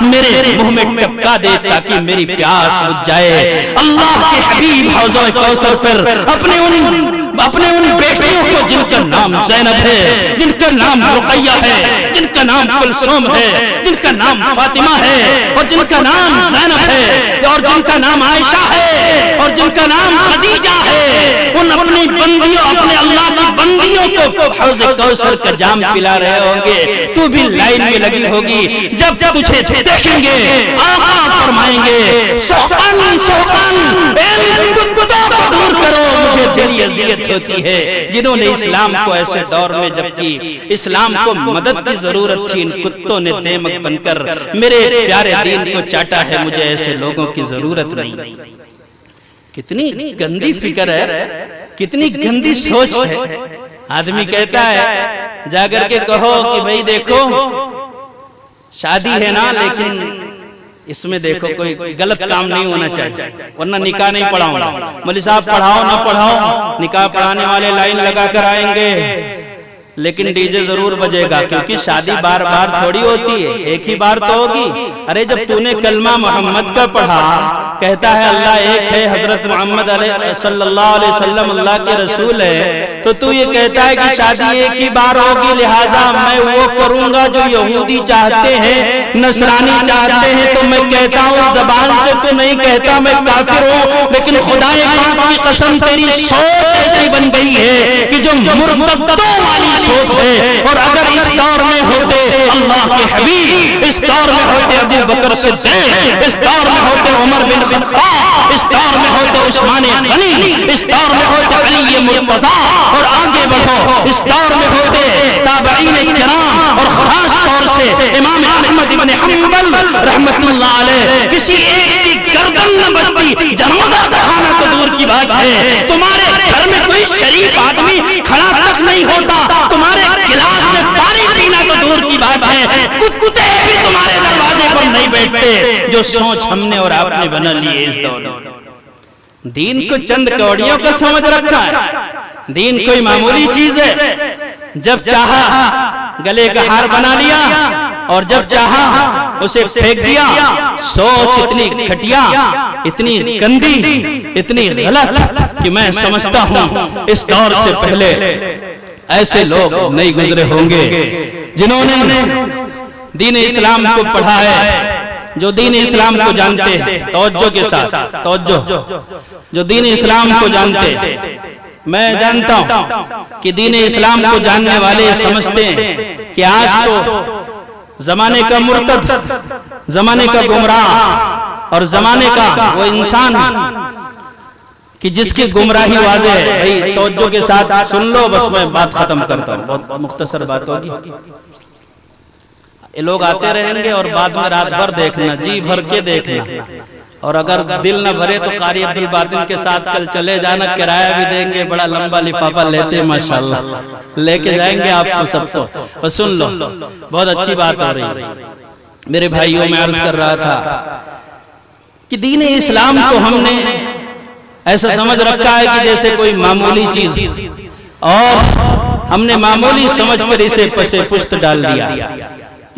میرے منہ میں ٹپکا دے تاکہ میری پیاس بجھ جائے۔ اللہ کے حبیب حوض کوثر پر اپنے ان بیٹیوں کو جن کا نام زینب ہے، جن کا نام رقیہ ہے، جن کا نام کلثوم ہے، جن کا نام فاطمہ ہے اور جن کا نام زینب ہے اور جن کا نام عائشہ ہے اور جن کا نام خدیجہ ہے، ان اپنی بندیوں، اپنے اللہ کی بندیوں کو حوض کوثر کا جام پلا رہے ہوں گے، تو بھی لائن میں لگی ہوگی۔ جب تجھے دیکھیں گے آقا فرمائیں گے سوقن سوقن، ان کتوں کو دور کرو، مجھے دلی اذیت ہوتی ہے۔ جنہوں نے اسلام کو ایسے دور میں جبکہ اسلام کو مدد کی ضرورت تھی، ان کتوں نے دیمک بن کر میرے پیارے دین کو چاٹا ہے، مجھے ایسے لوگوں کی ضرورت نہیں۔ کتنی گندی فکر ہے، کتنی گندی سوچ ہے۔ آدمی کہتا ہے جا کر کے کہو کہ بھئی دیکھو شادی ہے نا، لیکن اس میں دیکھو کوئی غلط کام نہیں ہونا چاہیے، ورنہ نکاح نہیں پڑھاؤں گا۔ مولوی صاحب پڑھاؤ نہ پڑھاؤ، نکاح پڑھانے والے لائن لگا کر آئیں گے، لیکن ڈی جے ضرور بجے گا، کیونکہ شادی بار بار تھوڑی ہوتی ہے، ایک ہی بار تو ہوگی۔ ارے جب تو نے کلمہ محمد کا پڑھا، کہتا ہے اللہ ایک ہے، حضرت محمد صلی اللہ علیہ وسلم اللہ کے رسول ہے، تو یہ کہتا ہے کہ شادی ایک ہی بار ہوگی، لہٰذا میں وہ کروں گا جو یہودی چاہتے ہیں، نصرانی چاہتے ہیں۔ تو میں کہتا ہوں زبان سے تو نہیں کہتا میں کافر ہوں، لیکن خدا پاک کی قسم تیری سوچ ایسی بن گئی ہے کہ جو مرتدوں والی سوچ ہے۔ اور اگر اس دور میں ہوتے اللہ کے حبیب، اس دور میں ہوتے ابو بکر صدیق، اس دور میں ہوتے عمر بن خطاب، اس دور میں ہوتے عثمان غنی، اس دور میں ہوتے علی مرتضیٰ، اور آگے بڑھو اس دور میں ہوتے تابعین کرام، اور خاص طور سے امام احمد بن حنبل رحمت اللہ علیہ، کسی ایک کی گردن نہ بچتی، جنازہ بڑھانا تو دور کی بات ہے۔ تمہارے گھر میں کوئی شریف آدمی کھڑا تک نہیں ہوتا، تمہارے گلاس میں پانی پینا تو دور کی بات ہے، کتے بھی تمہارے دروازے پر نہیں بیٹھتے۔ جو سوچ ہم نے اور آپ نے بنا لی ہے اس دور میں، دین کو چند کوڑیوں کا سمجھ رکھا ہے، دین کوئی معمولی چیز ہے، جب چاہا گلے کا ہار بنا لیا اور جب چاہا اسے پھینک دیا۔ سوچ اتنی گھٹیا، اتنی گندی، اتنی غلط کہ میں سمجھتا ہوں اس دور سے پہلے ایسے لوگ نہیں گزرے ہوں گے جنہوں نے دین اسلام کو پڑھا ہے، جو دین اسلام کو جانتے ہیں، توجہ کے ساتھ توجہ، جو دین اسلام کو جانتے ہیں، میں جانتا ہوں کہ دین اسلام کو جاننے والے سمجھتے ہیں کہ آج تو زمانے کا مرتد، زمانے کا گمراہ اور زمانے کا وہ انسان کہ جس کی گمراہی واضح ہے. بھائی توجہ کے ساتھ سن لو، بس میں بات ختم کرتا ہوں، بہت مختصر بات ہوگی. یہ لوگ آتے رہیں گے اور بعد میں رات بھر دیکھنا، جی بھر کے دیکھنا، اور اگر دل نہ بھرے تو قاری عبد الباطن کے ساتھ کل چلے جانا، کرایہ بھی دیں گے، بڑا لمبا لفافہ لیتے ہیں ماشاءاللہ، لے کے جائیں گے آپ کو سب کو. اور سن لو، بہت اچھی بات ہو رہی ہے. میرے بھائیوں، میں عرض کر رہا تھا کہ دین اسلام کو ہم نے ایسا سمجھ رکھا ہے کہ جیسے کوئی معمولی چیز، اور ہم نے معمولی سمجھ کر اسے پس پشت ڈال دیا.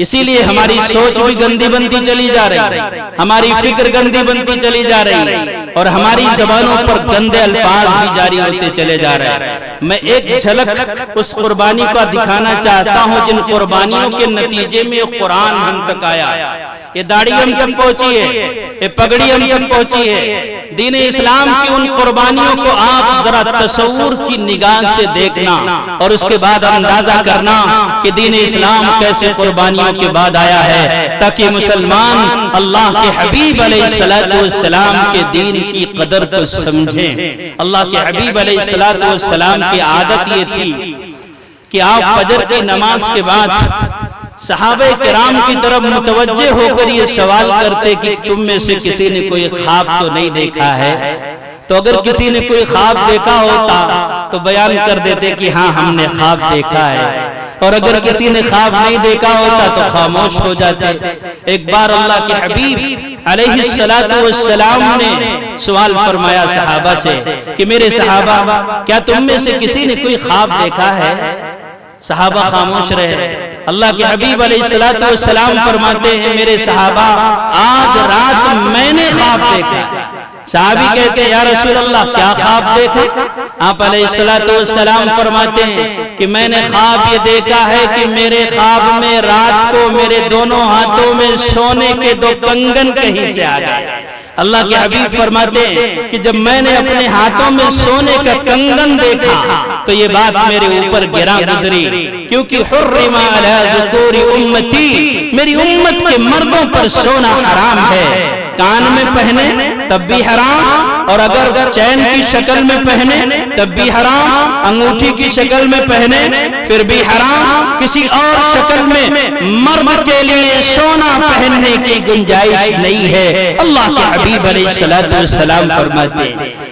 اسی لیے ہماری سوچ بھی گندی بنتی چلی جا رہی ہے، ہماری فکر گندی بنتی چلی جا رہی ہے، اور ہماری زبانوں پر گندے الفاظ بھی جاری ہوتے چلے جا رہے ہیں. میں ایک جھلک اس قربانی کا دکھانا چاہتا ہوں جن قربانیوں کے نتیجے میں قرآن ہم تک آیا. یہ داڑھی ہم تک پہنچی ہے، یہ پگڑی ہم تک پہنچی ہے. دین اسلام کی ان قربانیوں کو آپ ذرا تصور کی نگاہ سے دیکھنا اور اس کے بعد اندازہ کرنا کہ دین اسلام کیسے قربانیوں کے بعد آیا ہے، تاکہ مسلمان اللہ کے حبیب علیہ السلام کے دین کی قدر کو سمجھیں. اللہ کے حبیب علیہ السلام کی عادت یہ تھی کہ آپ فجر کی نماز کے بعد صحابہ کرام کی طرف متوجہ ہو کر یہ سوال کرتے کہ تم میں سے کسی نے کوئی خواب تو نہیں دیکھا ہے؟ تو اگر کسی نے کوئی خواب دیکھا ہوتا تو بیان کر دیتے کہ ہاں ہم نے خواب دیکھا ہے، اور اگر کسی نے خواب نہیں دیکھا ہوتا تو خاموش ہو جاتے. ایک بار اللہ کے حبیب علیہ السلام نے سوال فرمایا صحابہ سے کہ میرے صحابہ، کیا تم میں سے کسی نے کوئی خواب دیکھا ہے؟ صحابہ خاموش رہے. اللہ کے حبیب علیہ السلام فرماتے ہیں میرے صحابہ، آج رات میں نے خواب دیکھا. صحابی کہتے ہیں یا رسول اللہ کیا خواب دیکھا؟ آپ علیہ السلام فرماتے ہیں کہ میں نے خواب یہ دیکھا ہے کہ میرے خواب میں رات کو میرے دونوں ہاتھوں میں سونے کے 2 کنگن کہیں سے آ گئے. اللہ کے حبیب فرماتے ہیں کہ جب میں نے اپنے ہاتھوں میں سونے کا کنگن دیکھا تو یہ بات میرے اوپر گراں گزری، کیونکہ حرم علی ذکور امتی، میری امت کے مردوں پر سونا حرام ہے. کان میں پہنے تب بھی حرام، اور اگر چین کی شکل میں پہنے تب بھی حرام، انگوٹھی کی شکل میں پہنے پھر بھی حرام. کسی اور شکل میں مرد کے لیے سونا پہننے کی گنجائش نہیں ہے. اللہ کے حبیب علیہ السلام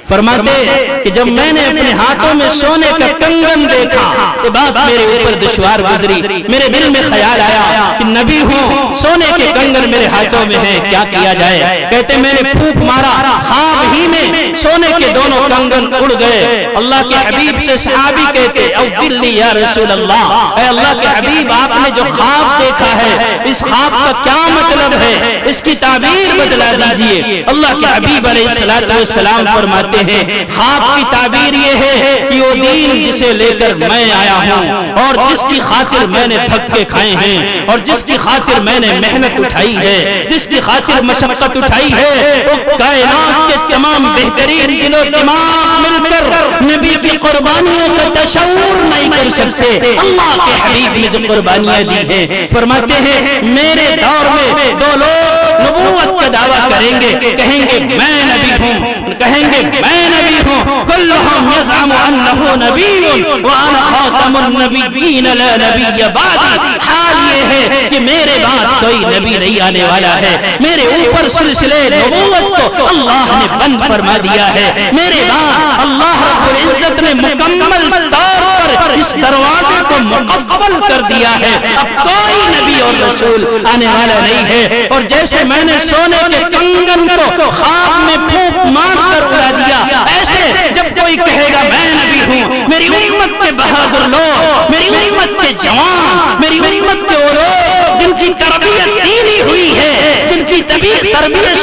فرماتے کہ جب میں نے اپنے ہاتھوں میں سونے کا کنگن دیکھا یہ بات میرے اوپر دشوار گزری. میرے دل میں خیال آیا کہ نبی ہوں، سونے کے کنگن میرے ہاتھوں میں ہیں، کیا کیا جائے؟ کہتے میں نے پھونک مارا، خواب ہی میں سونے کے دونوں کنگن اڑ گئے. اللہ کے حبیب سے صحابی کہتے اولی یا رسول اللہ، اے اللہ کے حبیب آپ نے جو خواب دیکھا ہے اس خواب کا کیا مطلب ہے؟ اس کی تعبیر بتلا دیجئے. اللہ کے حبیب علیہ السلام فرماتے ہیں خواب کی تعبیر یہ ہے کہ وہ دین جسے لے کر میں آیا ہوں اور جس کی خاطر میں نے دھکے کھائے ہیں اور جس کی خاطر میں نے محنت اٹھائی ہے، جس کی خاطر مشقت اٹھائی ہے، وہ کائنات کے تمام بہترین دل و دماغ مل کر نبی کی قربانیوں کا تصور نہیں کر سکتے. اللہ کے حبیب نے جو قربانیاں دی ہیں فرماتے ہیں میرے دور میں 2 لوگ نبوت کا دعویٰ کریں گے، کہیں گے میں نبی ہوں، کہیں گے میں نبی ہوں. کلہم یزعم انہ نبی وانا خاتم النبیین لا نبی بعدی. حال یہ ہے کہ میرے بعد کوئی نبی نہیں آنے والا ہے. میرے اوپر سلسلے نبوت کو اللہ نے بند فرما دیا ہے. میرے بعد اللہ رب العزت نے مکمل طور پر اس دروازے کو مقفل کر دیا ہے. اب کوئی نبی اور رسول آنے والا نہیں ہے. اور جیسے میں نے سونے کے کنگن کو خواب میں پھونک مار کر اڑا دیا، ایسے جب کوئی کہے گا میں نبی ہوں، میری امت کے بہادر لوگ، میری امت کے جوان، میری امت کے وہ لوگ جن کی تربیت دینی ہوئی ہے، جن کی تربیت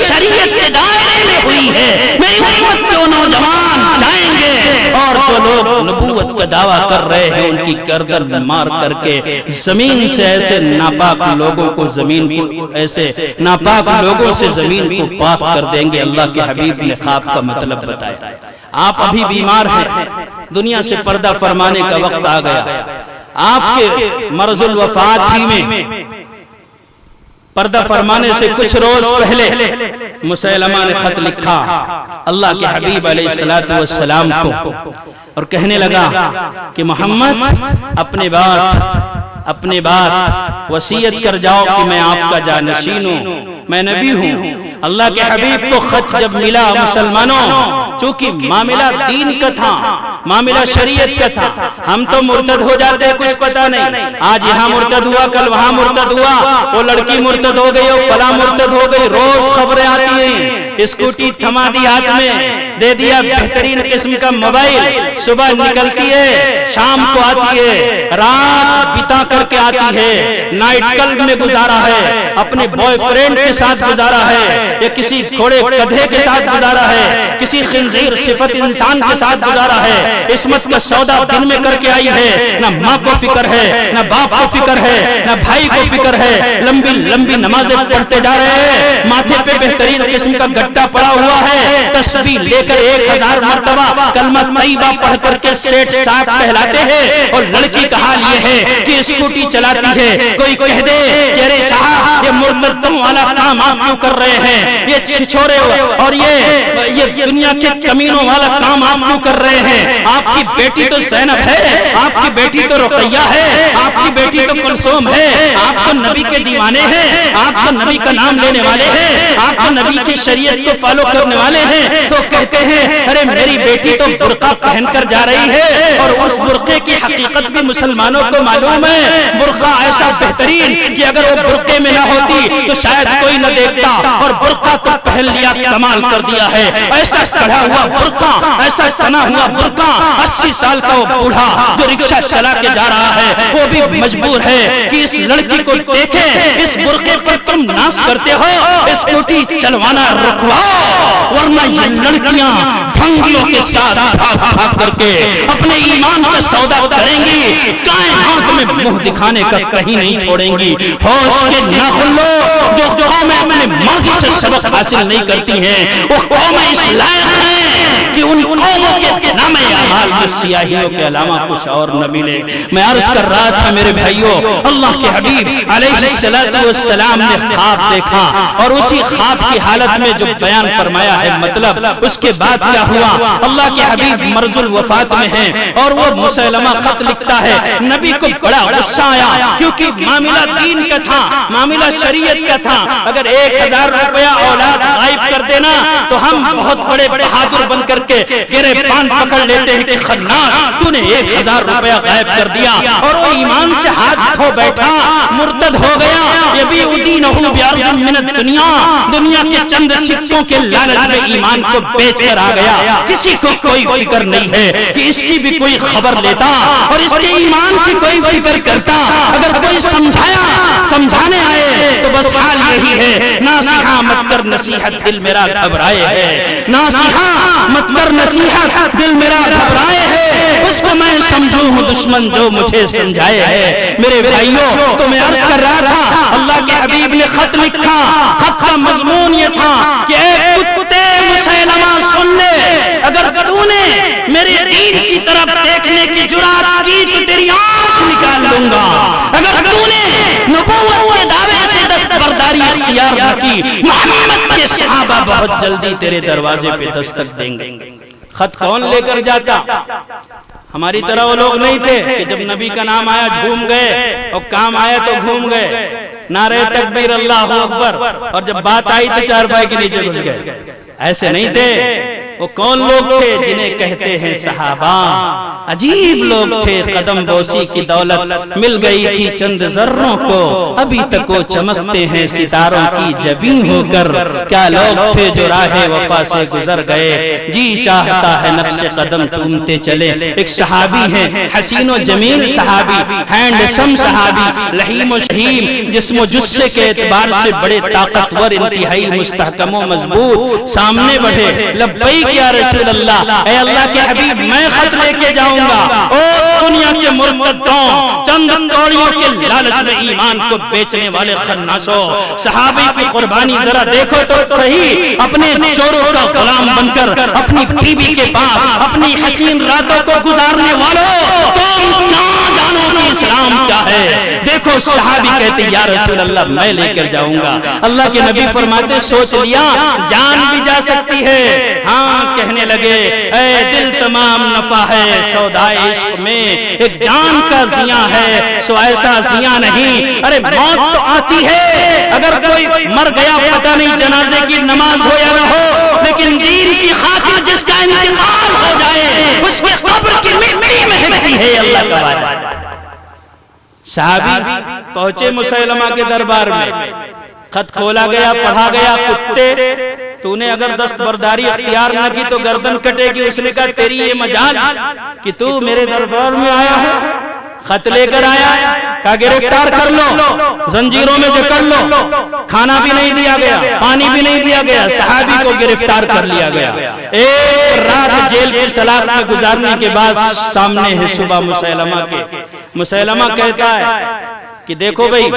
شریعت کے دائرے میں ہوئی ہے، میری امت کے وہ نوجوان جائیں گے اور جو لوگ نبوت کا دعویٰ کر رہے ہیں ان کی گردن مار کر کے زمین سے ایسے ناپاک لوگوں کو ایسے ناپاک لوگوں سے زمین کو پاک کر دیں گے. اللہ کے حبیب نے خواب کا مطلب بتایا. آپ ابھی بیمار ہیں، دنیا سے پردہ فرمانے کا وقت آ گیا. آپ کے مرض الوفات ہی میں پردہ فرمانے سے کچھ روز پہلے مسیلمہ نے خط لکھا اللہ کے حبیب علیہ السلام کو اور کہنے لگا کہ محمد اپنے بعد وصیت کر جاؤ کہ میں آپ کا جانشین ہوں، میں نبی ہوں. اللہ کے حبیب کو خط جب ملا مسلمانوں، چونکہ معاملہ دین کا تھا، معاملہ شریعت کا تھا، ہم تو مرتد ہو جاتے ہیں کچھ پتہ نہیں، آج یہاں مرتد ہوا کل وہاں مرتد ہوا، وہ لڑکی مرتد ہو گئی اور فلاں مرتد ہو گئی، روز خبریں آتی ہیں. اسکوٹی تھما دی ہاتھ میں، دے دیا بہترین قسم کا موبائل، صبح نکلتی ہے شام کو آتی ہے، رات بتا کر کے آتی ہے، نائٹ کلب میں گزارا ہے، اپنے بوائے فرینڈ کے ساتھ گزارا ہے، یا کسی گھوڑے گدھے کے ساتھ گزارا ہے، کسی خنزیر صفت انسان کے ساتھ گزارا ہے. عصمت کا سودا دن میں کر کے آئی ہے، نہ ماں کو فکر ہے، نہ باپ کو فکر ہے، نہ بھائی کو فکر ہے، لمبی لمبی نمازیں پڑھتے جا رہے ہیں، ماتھے پہ بہترین قسم کا گٹا پڑا ہوا ہے، تسبیح لے کر 1000 مرتبہ کلمہ طیبہ پڑھ کر کے سیٹ ساٹھ کہلاتے ہیں. اور لڑکی کا حال یہ ہے کہ اسکوٹی چلاتی ہے، کوئی کہہ دے کہ ارے صاحب یہ مرتدوں والا کام آپ کیوں کر رہے ہیں، یہ چھچورے اور یہ دنیا کے کمینوں والا کام آپ کیوں کر رہے ہیں، آپ کی بیٹی تو زینب ہے، آپ کی بیٹی تو رقیہ ہے، آپ کی بیٹی تو کلثوم ہے، آپ تو نبی کے دیوانے ہیں، آپ تو نبی کا نام لینے والے ہیں، آپ تو نبی کی شریعت کو فالو کرنے والے ہیں. تو کہتے ہیں ارے میری بیٹی تو برقع پہن کر جا رہی ہے، اور اس برقعے کی حقیقت بھی مسلمانوں کو معلوم ہے. برقع ایسا بہترین کہ اگر وہ برقعے میں نہ ہوتی تو شاید کوئی نہ دیکھتا، اور برقع تو پہن لیا، کمال کر دیا ہے. ایسا کڑھا ہوا برقع، ایسا تنا ہوا برقع، 80 سال کا وہ بوڑھا جو رکشہ چلا کے جا رہا ہے وہ بھی مجبور ہے کہ اس لڑکی کو دیکھے، اس برقعے پر تم ناز کرتے ہو، اسکوٹی چلوانا رکواؤ، ورنہ یہ لڑکیاں ڈھنگیوں کے ساتھ بھاگ بھاگ کر کے اپنے ایمان کا سودا کریں گی، کائنات میں منہ دکھانے کا کہیں نہیں چھوڑیں گی. ہوش کے ناخلو جو قومیں اپنے ماضی سے سبق حاصل نہیں کرتی ہیں، وہ قومیں اس لائق ہیں کہ ان قوموں کے نام اعمال میں سیاہیوں کے علاوہ کچھ اور نہ ملے. میں عرض کر رہا تھا میرے بھائیوں، اللہ کے حبیب علیہ السلام نے خواب دیکھا، اور اسی خواب کی حالت میں جو بیان فرمایا ہے مطلب اس کے بعد کیا ہوا. اللہ کے حبیب مرض الوفات میں ہیں، اور وہ مسیلمہ خط لکھتا ہے. نبی کو بڑا غصہ آیا، کیونکہ معاملہ دین کا تھا، معاملہ شریعت کا تھا. اگر 1000 روپیہ اولاد غائب کر دینا تو ہم بہت بڑے بہادر بن کر کے گرے پان پکڑ لیتے ہیں کہ خناس تو نے 1000 روپیہ غائب کر دیا، اور وہ ایمان سے ہاتھ دھو بیٹھا، مرتد ہو گیا. یہ بھی ادینہ بیارض من الدنیا، دنیا کے چند سکوں کے لالچ میں ایمان کو بیچ کر آ گیا. کسی کو کوئی فکر نہیں ہے کہ اس کی بھی کوئی خبر لیتا اور اس کے ایمان کی کوئی فکر کرتا. اگر کوئی سمجھانے آئے تو بس حال یہی ہے، ناصحہ مت کر نصیحت دل میرا گھبرائے ہے، ناصحہ مت کر نصیحت دل میرا گھبرائے ہے، اس کو میں سمجھوں ہوں دشمن جو مجھے سمجھائے ہے. میرے بھائیوں تو میں عرض کر رہا تھا، اللہ کے حبیب نے خط لکھا. خط کا مضمون یہ تھا کہ اے کتے مسیلمہ سن لے، اگر تو نے میرے دین کی طرف دیکھنے کی جرات کی تو تیری آنکھ نکال لوں گا. اگر تو نے نبوت کے دعوے سے دستبرداری اختیار نہ کی، محمد کے صحابہ بہت جلدی تیرے دروازے پہ دستک دیں گے. خط کون لے کر جاتا؟ ہماری طرح وہ لوگ نہیں تھے کہ جب نبی کا نام آیا جھوم گئے، اور کام آیا تو گھوم گئے، نعرہ تکبیر اللہ اکبر، اور جب بات آئی تو چارپائی کے نیچے گھس گئے. ایسے نہیں تھے. وہ کون لوگ تھے جنہیں کہتے ہیں صحابہ؟ عجیب لوگ تھے. قدم بوسی کی دولت مل گئی تھی چند ذروں کو، ابھی تک وہ چمکتے ہیں ستاروں کی جبیں ہو کر. کیا لوگ تھے جو راہ وفا سے گزر گئے، جی چاہتا ہے نقش قدم چومتے چلے. ایک صحابی ہیں حسین و جمیل صحابی، ہینڈسم صحابی، لحیم و شہیم، جسم و جسے کے اعتبار سے بڑے طاقتور، انتہائی مستحکم و مضبوط. سامنے بڑھے، لبیک کیا رسول اللہ، اے اللہ کے حبیب میں خط لے کے جاؤں گا، اور دنیا کے مرتدوں، چند کوڑیوں کے لالچ میں ایمان کو بیچنے والے خناسوں، صحابی کی قربانی ذرا دیکھو تو صحیح، اپنے چوروں کا غلام بن کر اپنی بیوی کے پاس اپنی حسین راتوں کو گزارنے والوں، تم کیا جانو کہ اسلام کیا ہے؟ دیکھو صحابی کہتے یا رسول اللہ میں لے کر جاؤں گا، اللہ کے نبی فرماتے سوچ لیا جان بھی جا سکتی ہے؟ ہاں کہنے لگے اے دل تمام نفع ہے سودائے عشق میں، ایک جان کا زیاں ہے سو ایسا زیاں نہیں، ارے موت تو آتی ہے، اگر کوئی مر گیا پتہ نہیں جنازے کی نماز ہو یا نہ ہو، لیکن دین کی خاطر جس کا انتقال ہو جائے اس کی قبر کی مٹی مہکتی ہے، اللہ کا وعدہ۔ صحابی پہنچے مسیلمہ کے دربار میں، خط کھولا گیا، پڑھا گیا، کتے تو نے اگر دستبرداری اختیار نہ کی تو گردن کٹے گی۔ اس نے کہا تیری یہ مجال کہ تو میرے دربار میں آیا ہے، خط لے کر آیا، کہا گرفتار کر لو، زنجیروں میں جکڑ لو، کھانا بھی نہیں دیا گیا، پانی بھی نہیں دیا گیا، صحابی کو گرفتار کر لیا گیا۔ ایک رات جیل کی سلاخ میں گزارنے کے بعد سامنے ہے صبح مسیلمہ کے، مسیلمہ کہتا ہے کہ دیکھو بھئی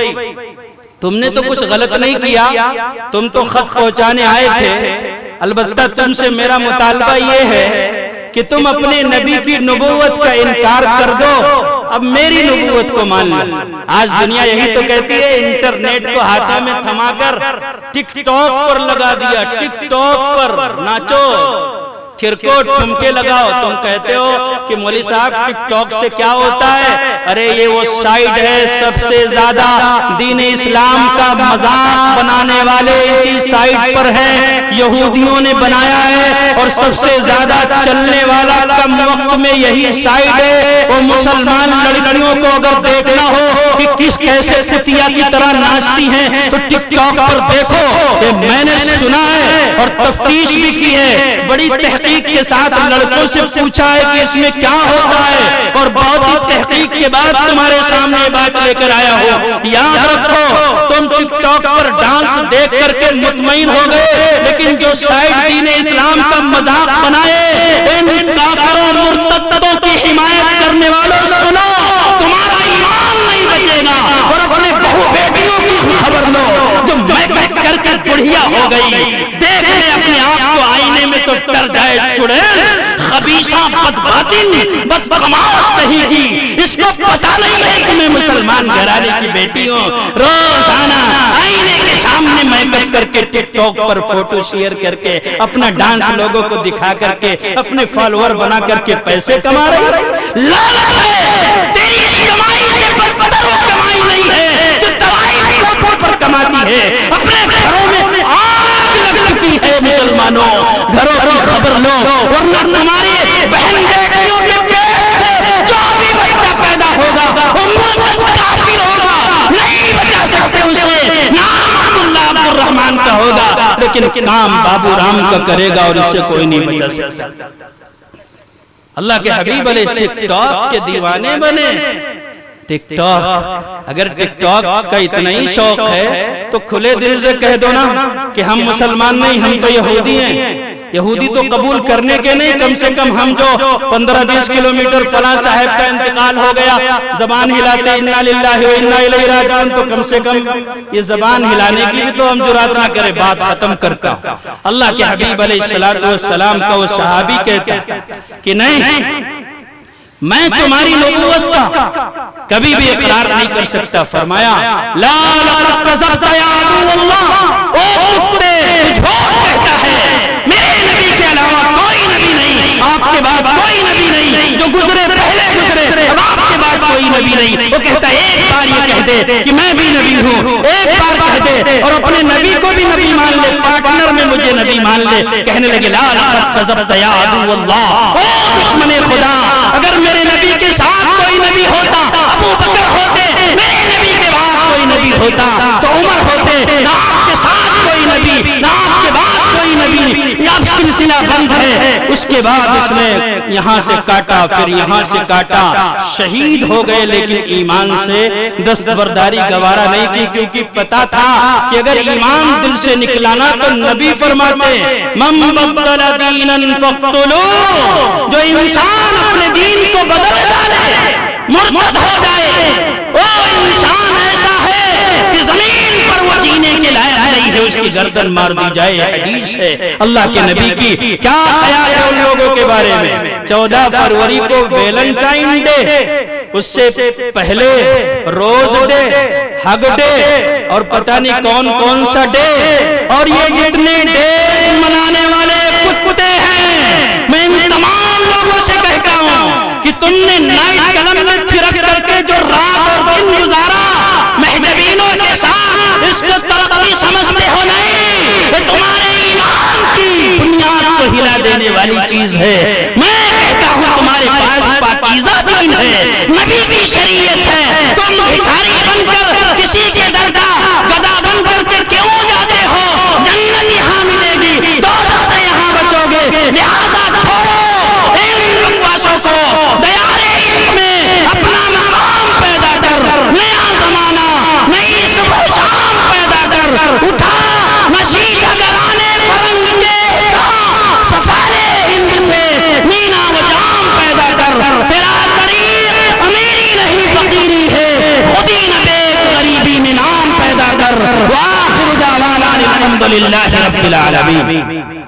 تم نے تو کچھ غلط نہیں کیا، تم تو خط پہنچانے آئے تھے، البتہ تم سے میرا مطالبہ یہ ہے کہ تم اپنے نبی کی نبوت کا انکار کر دو، اب میری نبوت کو مان لو۔ آج دنیا یہی تو کہتی ہے، انٹرنیٹ کو ہاتھوں میں تھما کر ٹک ٹاک پر لگا دیا، ٹک ٹاک پر ناچو، کرکو ٹھمکے لگاؤ۔ تم کہتے ہو کہ مولوی صاحب ٹک ٹاک سے کیا ہوتا ہے؟ ارے یہ وہ سائٹ ہے سب سے زیادہ دین اسلام کا مذاق بنانے والے اسی سائٹ پر ہے، یہودیوں نے بنایا ہے، اور سب سے زیادہ چلنے والا کم وقت میں یہی سائٹ ہے۔ وہ مسلمان لڑکیوں کو اگر دیکھنا ہو کہ کس کیسے کتیا کی طرح ناچتی ہیں تو ٹک ٹاک پر دیکھو۔ کہ میں نے سنا ہے اور تفتیش بھی کی ہے، بڑی تحقیق کے ساتھ لڑکوں سے پوچھا ہے کہ اس میں کیا ہوتا ہے، اور بہت ہی تحقیق کے بعد تمہارے سامنے بات لے کر آیا ہو۔ یاد رکھو تم ٹک ٹاک پر ڈانس دیکھ کر کے مطمئن ہو گئے، لیکن جو سائٹ دین اسلام کا مذاق بنائے، ان کافروں مرتدوں کی حمایت کرنے والوں سنو، تمہارا ایمان نہیں بچے گا۔ اور اپنے بہو بیٹیوں کی خبر لو جو میک کر کے بڑھیا ہو گئی، دیکھ لے اپنے آپ کو آئینے میں تو ڈر جائے چڑیل، خبیثہ بدباطن بدقماش کہے گی، اس کو پتہ نہیں ہے کہ میں مسلمان گھرانے کی بیٹی ہوں۔ روزانہ آئینے کے سامنے میک اپ کر کے ٹک ٹاک پر فوٹو شیئر کر کے اپنا ڈانس لوگوں کو دکھا کر کے اپنے فالوور بنا کر کے پیسے کما رہی۔ لعنت ہے تیری اس کمائی سے بدتر وہ کمائی نہیں ہے جو دوائی فوٹو پر کماتی ہے۔ اپنے گھروں میں آگ لگ چکی ہے مسلمانوں، گھروں کی خبر لو، ورنہ تمہاری بہن بیٹیوں کے پیٹ سے جو بھی بچہ پیدا ہوگا وہ مرتد کافر ہوگا، نہیں بچا سکتے اسے، نام عبداللہ عبد الرحمن کا ہوگا لیکن کام بابو رام کا کرے گا، اور اس سے کوئی نہیں بچا سکتا۔ اللہ کے حبیب علیہ ٹک ٹاک کے دیوانے بنے۔ ٹک ٹاک، اگر ٹک ٹاک کا اتنا ہی شوق ہے تو کھلے دل سے کہہ دو نا کہ ہم مسلمان نہیں، ہم تو یہودی ہیں۔ یہودی تو قبول کرنے کے نہیں، کم سے کم ہم جو 15-20 کلومیٹر فلاں صاحب کا انتقال ہو گیا زبان ہلاتے انا للہ و انا الیہ راجعون، تو کم سے کم یہ زبان ہلانے کی بھی تو ہم جرات نہ کرے۔ بات ختم کرتا ہوں۔ اللہ کے حبیب علیہ السلام کا وہ صحابی کہتا ہے کہ نہیں، میں تمہاری نبوت کا کبھی بھی اقرار نہیں کر سکتا۔ فرمایا لا لقد کذبت یا عدو اللہ، او کتے جھوٹ کہتا ہے، میرے نبی کے علاوہ کوئی نبی نہیں، آپ کے بعد کوئی نبی نہیں، جو گزرے پہلے گزرے، اب آپ کے بعد کوئی نبی نہیں۔ وہ کہتا ہے ایک بار یہ کہہ دے کہ میں بھی نبی ہوں، ایک بار کہہ دے اور اپنے نبی کو بھی نبی مان لے، پارٹنر میں مجھے نبی مان لے۔ کہنے لگے لا لقد کذبت یا عدو اللہ، او دشمن خدا، اگر میرے نبی کے ساتھ کوئی نبی ہوتا ابو بکر ہوتے، میرے نبی کے بعد کوئی نبی ہوتا تو عمر ہوتے، نہ آپ کے ساتھ کوئی نبی، نہ آپ کے بعد کوئی نبی، یہ اب سلسلہ بند ہے۔ اس کے بعد اس نے یہاں سے کاٹا، پھر یہاں سے کاٹا، شہید ہو گئے، لیکن ایمان سے دستبرداری گوارا نہیں کی، کیونکہ پتا تھا کہ اگر ایمان دل سے نکلانا تو نبی فرماتے من بدل دینا فاقتلوہ، جو انسان اپنے دین کو بدل ڈالے، مرتد ہو جائے، وہ انسان ایسا ہے کہ زمین پر وہ جینے کے لائق نہیں ہے، اس کی گردن مار دی جائے۔ حدیث ہے اللہ کے نبی کی۔ کیا خیال ہے ان لوگوں کے بارے میں؟ 14 فروری کو ویلنٹائن ڈے، اس سے پہلے روز ڈے، ہگ ڈے، اور پتہ نہیں کون کون سا ڈے، اور یہ جتنے ڈے منانے والے کتے ہیں، میں ان تمام لوگوں سے کہتا ہوں کہ تم نے نائٹ کلب میں پھرک کر کے جو رات اور دن گزارا محجبینوں کے ساتھ، اس کو ترقی سمجھتے ہو نہیں، یہ تمہارے ایمان کی بنیاد کو ہلا دینے والی چیز ہے۔ میں کہتا ہوں تمہارے پاس پاکیزہ دین ہے، نبی کی شریعت ہے، تم بھکاری بن کر کسی کے در کا گدا بن کر کے کیوں جاتے ہو؟ جنت یہاں ملے گی، دوزخ سے یہاں بچو گے، لہذا چھوڑو ان بکواسوں کو، دیارے عشق میں اپنا مقام پیدا کر، نیا زمانہ، نئی صبح شام پیدا کر، اٹھا نشیش گرانے فرنگ کے شاہ، سفارے ہند سے مینا و جام پیدا کر، تیرا طریق امیری نہیں فقیری ہے، خودی نہ بیچ غریبی میں نام پیدا کر۔ وآخر دعوانا الحمدللہ رب العالمین۔